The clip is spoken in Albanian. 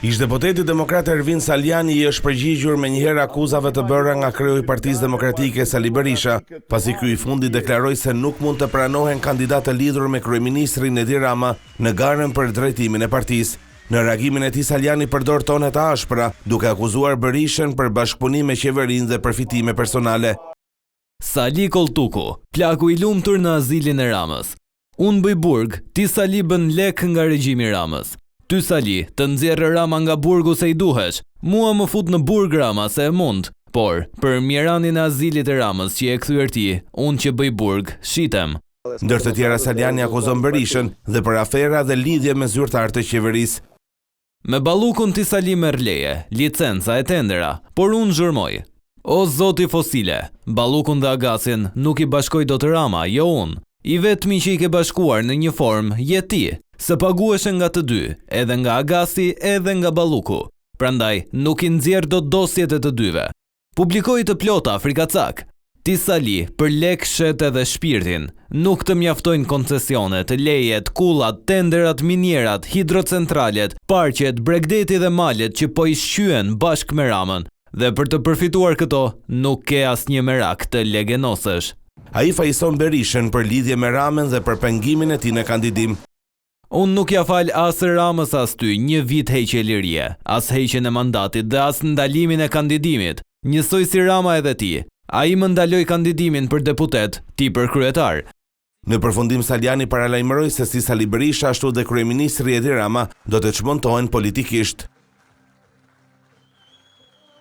Ish-deputeti demokrat Ervin Saljani I është përgjigjur me njëherë akuzave të bëra nga kreu I Partisë Demokratike Sali Berisha, pasi ky I fundi deklaroi se nuk mund të pranohen kandidatë lidhur me kryeministrin Edi Rama në garën për drejtimin e partisë. Në reagimin e tij Saljani përdor tone të ashpra, duke akuzuar Berishën për bashkëpunim me qeverinë dhe përfitime personale. Sali Koltuku, plaku I lumtur në azilin e Ramës. Unë bëj burg, ti Sali bën lek nga regjimi Ramës. Ty Sali, të nxjerrë Rama nga burgu se I duhesh, mua më fut në burg Rama se e mund, por për mjeranin e azilit e Ramës që e kthyer ti, unë që bëj burg, shitem. Ndër të tjera Saljani akuzon Berishën dhe për afera dhe lidhje me zyrtar të qeverisë. Me ballukun ti Sali merr leje, licenca e tendera, por unë zhurmoj. O zoti fosile, ballukun dhe agasin nuk I bashkoj dot Rama, jo unë. I vetmi që I ke bashkuar në një formë je ti, se pagueshe nga të dy, edhe nga agasi, edhe nga balluku. Prandaj, nuk I nxjerr dot dosjet e të dyve. Publikoj të plota frikacak. Ti Sali, për lek shet edhe shpirtin, nuk të mjaftojnë koncesionet, lejet, kullat, tenderat, minierat, hidrocentralet, parqet, bregdeti dhe malet që po I shqyen bashk me Ramën, dhe për të përfituar këto, nuk ke asnjë merak të legenosësh. Ai fajson Berishën për lidhje me Ramën dhe për pengimin e tij në kandidim. Unë nuk ja fal as Ramës as ty një vit heqje lirie, as heqjen e mandatit dhe as ndalimin e kandidimit. Njësoj si Rama edhe ti. Ai më ndaloi kandidimin për deputet, ti për kryetar. Në përfundim Saljani paralajmëroi se si Sali Berisha ashtu dhe kryeministri Edi Rama do të çmontohen politikisht.